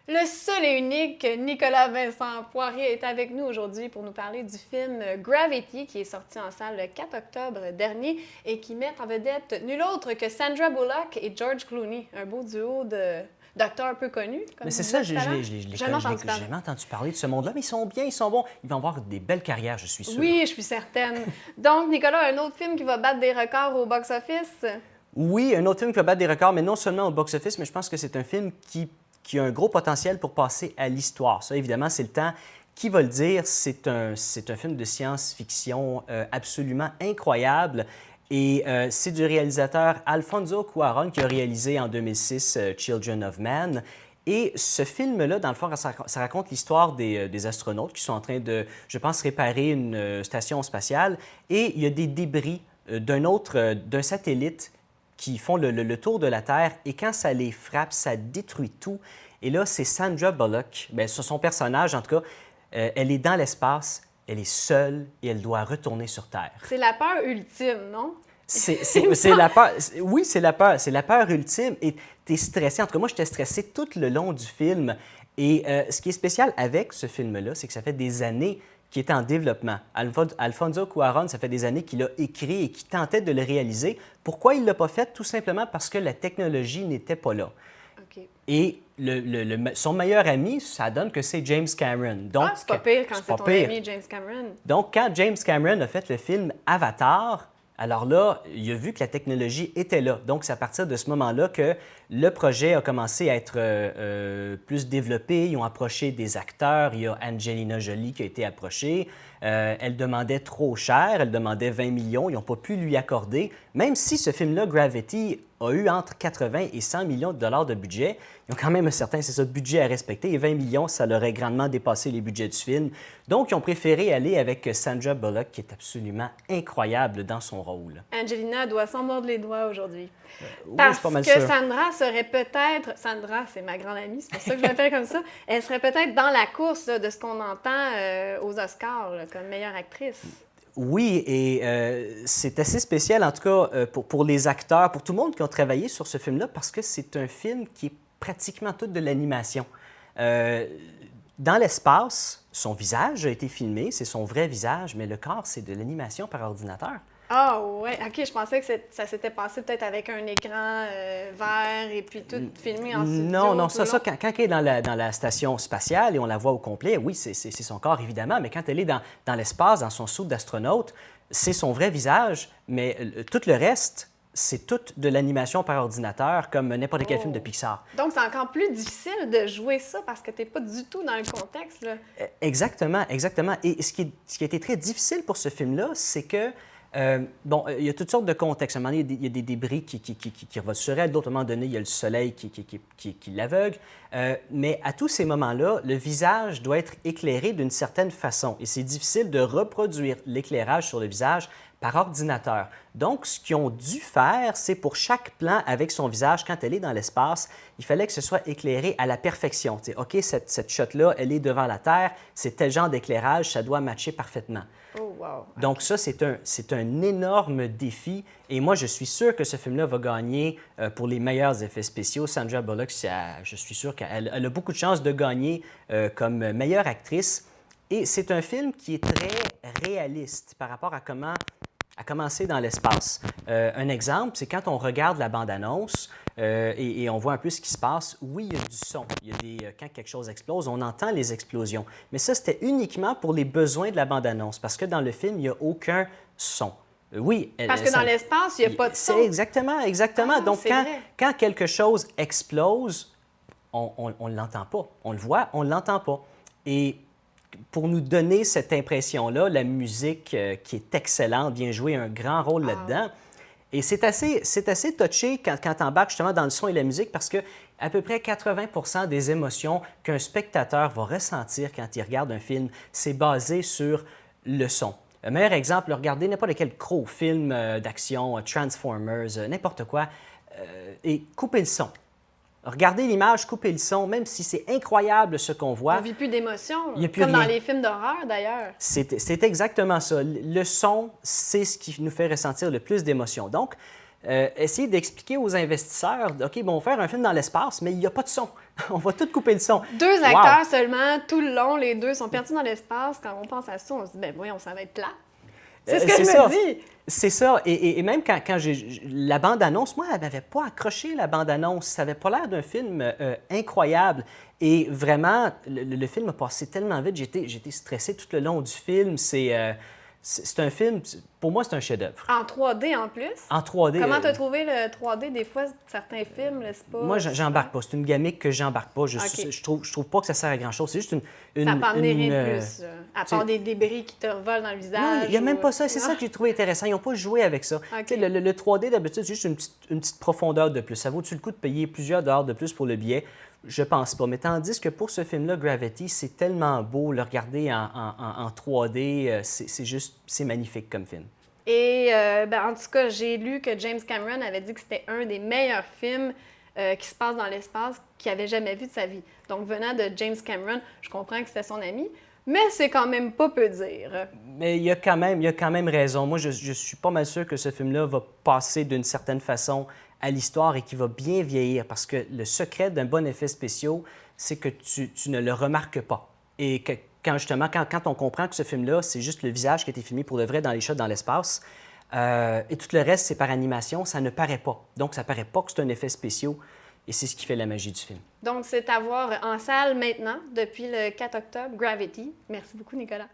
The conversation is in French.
Le seul et unique Nicolas Vincent Poirier est avec nous aujourd'hui pour nous parler du film Gravity qui est sorti en salle le 4 octobre dernier et qui met en vedette nul autre que Sandra Bullock et George Clooney, un beau duo d'acteurs peu connus. Mais c'est ça, j'ai jamais entendu parler de ce monde-là, mais ils sont bien, ils sont bons. Ils vont avoir des belles carrières, je suis sûre. Oui, je suis certaine. Donc, Nicolas, un autre film qui va battre des records au box-office? Oui, un autre film qui va battre des records, mais non seulement au box-office, mais je pense que c'est un film qui a un gros potentiel pour passer à l'histoire. Ça, évidemment, c'est le temps qui va le dire. C'est un film de science-fiction absolument incroyable. Et c'est du réalisateur Alfonso Cuarón qui a réalisé en 2006 Children of Man. Et ce film-là, dans le fond, ça raconte l'histoire des astronautes qui sont en train de, je pense, réparer une station spatiale. Et il y a des débris d'un satellite qui font le tour de la Terre. Et quand ça les frappe, ça détruit tout. Et là, c'est Sandra Bullock. Bien, son personnage, en tout cas, elle est dans l'espace. Elle est seule et elle doit retourner sur Terre. C'est la peur ultime, non? C'est la peur. Oui, c'est la peur. C'est la peur ultime. Et tu es stressé. En tout cas, moi, j'étais stressé tout le long du film. Et ce qui est spécial avec ce film-là, c'est que ça fait des années qu'il est en développement. Alfonso Cuarón, ça fait des années qu'il a écrit et qu'il tentait de le réaliser. Pourquoi il ne l'a pas fait? Tout simplement parce que la technologie n'était pas là. Okay. Et son meilleur ami, ça donne que c'est James Cameron. Donc, c'est pas pire quand c'est ton ami James Cameron. Donc, quand James Cameron a fait le film Avatar, alors là, il a vu que la technologie était là. Donc, c'est à partir de ce moment-là que le projet a commencé à être plus développé. Ils ont approché des acteurs. Il y a Angelina Jolie qui a été approchée. Elle demandait trop cher. Elle demandait 20 millions. Ils n'ont pas pu lui accorder. Même si ce film-là, Gravity, a eu entre 80 et 100 millions de dollars de budget, ils ont quand même un certain, c'est ça, budget à respecter. Et 20 millions, ça leur aurait grandement dépassé les budgets du film. Donc, ils ont préféré aller avec Sandra Bullock, qui est absolument incroyable dans son rôle. Angelina doit s'en mordre les doigts aujourd'hui. Oui, Parce je suis pas mal que sûr. Sandra serait peut-être... Sandra, c'est ma grande amie, c'est pour ça que je l'appelle comme ça. Elle serait peut-être dans la course là, de ce qu'on entend aux Oscars là, comme meilleure actrice. Oui, et c'est assez spécial, en tout cas, pour les acteurs, pour tout le monde qui ont travaillé sur ce film-là, parce que c'est un film qui est pratiquement tout de l'animation. Dans l'espace, son visage a été filmé, c'est son vrai visage, mais le corps, c'est de l'animation par ordinateur. Ah ouais, OK, je pensais que ça s'était passé peut-être avec un écran vert et puis tout filmé en studio. Non, ça, quand elle est dans la station spatiale et on la voit au complet, oui, c'est son corps, évidemment, mais quand elle est dans l'espace, dans son sou d'astronaute, c'est son vrai visage, mais tout le reste, c'est tout de l'animation par ordinateur, comme n'importe quel film de Pixar. Donc, c'est encore plus difficile de jouer ça parce que tu n'es pas du tout dans le contexte, là. Exactement, exactement. Et ce qui a été très difficile pour ce film-là, c'est que il y a toutes sortes de contextes. À un moment donné, il y a des débris qui revolent sur elle. D'autres, à un moment donné, il y a le soleil qui l'aveugle. Mais à tous ces moments-là, le visage doit être éclairé d'une certaine façon. Et c'est difficile de reproduire l'éclairage sur le visage par ordinateur. Donc, ce qu'ils ont dû faire, c'est pour chaque plan avec son visage, quand elle est dans l'espace, il fallait que ce soit éclairé à la perfection. Tu sais, OK, cette shot-là, elle est devant la Terre, c'est tel genre d'éclairage, ça doit matcher parfaitement. Oh, wow. Donc ça, c'est un énorme défi. Et moi, je suis sûr que ce film-là va gagner pour les meilleurs effets spéciaux. Sandra Bullock, je suis sûr qu'elle a beaucoup de chances de gagner comme meilleure actrice. Et c'est un film qui est très réaliste par rapport à commencer dans l'espace. Un exemple, c'est quand on regarde la bande-annonce et on voit un peu ce qui se passe. Oui, il y a du son. Quand quelque chose explose, on entend les explosions. Mais ça, c'était uniquement pour les besoins de la bande-annonce, parce que dans le film, il n'y a aucun son. Oui. Parce que dans l'espace, il n'y a pas de son. Exactement. Ah, donc, quand quelque chose explose, on ne l'entend pas. On le voit, on ne l'entend pas. Et pour nous donner cette impression-là, la musique qui est excellente vient jouer un grand rôle là-dedans. Et c'est assez touché quand tu embarques justement dans le son et la musique parce que à peu près 80 des émotions qu'un spectateur va ressentir quand il regarde un film, c'est basé sur le son. Un meilleur exemple, regardez n'importe quel film d'action, Transformers, n'importe quoi, et coupez le son. Regardez l'image, coupez le son, même si c'est incroyable ce qu'on voit. On ne vit plus d'émotion, comme rien. Dans les films d'horreur d'ailleurs. C'est exactement ça. Le son, c'est ce qui nous fait ressentir le plus d'émotion. Donc, essayer d'expliquer aux investisseurs, OK, bon, on va faire un film dans l'espace, mais il n'y a pas de son. On va tout couper le son. 2 acteurs seulement, tout le long, les 2 sont perdus dans l'espace. Quand on pense à ça, on se dit, ben voyons, ça va être plat. C'est ce que je me dis. C'est ça. Et même quand la bande-annonce, moi, elle m'avait pas accroché, la bande-annonce. Ça n'avait pas l'air d'un film incroyable. Et vraiment, le film a passé tellement vite. J'étais stressé tout le long du film. C'est un film, pour moi, c'est un chef-d'œuvre. En 3D en plus? En 3D. Comment tu as trouvé le 3D? Des fois, certains films, là, c'est pas... Moi, j'embarque pas. C'est une gamique que j'embarque pas. Je trouve pas que ça sert à grand-chose. C'est juste une... Ça peut amener rien de plus, à part des débris qui te revolent dans le visage. Non, il n'y a même pas ça. C'est ça que j'ai trouvé intéressant. Ils n'ont pas joué avec ça. Okay. Le 3D, d'habitude, c'est juste une petite profondeur de plus. Ça vaut-tu le coup de payer plusieurs dollars de plus pour le billet? Je pense pas. Mais tandis que pour ce film-là, Gravity, c'est tellement beau. Le regarder en 3D, c'est magnifique comme film. Et en tout cas, j'ai lu que James Cameron avait dit que c'était un des meilleurs films qui se passe dans l'espace qu'il avait jamais vu de sa vie. Donc, venant de James Cameron, je comprends que c'était son ami, mais c'est quand même pas peu dire. Mais il y a quand même raison. Moi, je suis pas mal sûr que ce film-là va passer d'une certaine façon à l'histoire et qu'il va bien vieillir parce que le secret d'un bon effet spécial, c'est que tu ne le remarques pas. Et que quand on comprend que ce film-là, c'est juste le visage qui a été filmé pour de vrai dans les shots dans l'espace, et tout le reste, c'est par animation, ça ne paraît pas. Donc, ça ne paraît pas que c'est un effet spécial, et c'est ce qui fait la magie du film. Donc, c'est à voir en salle maintenant, depuis le 4 octobre, Gravity. Merci beaucoup, Nicolas.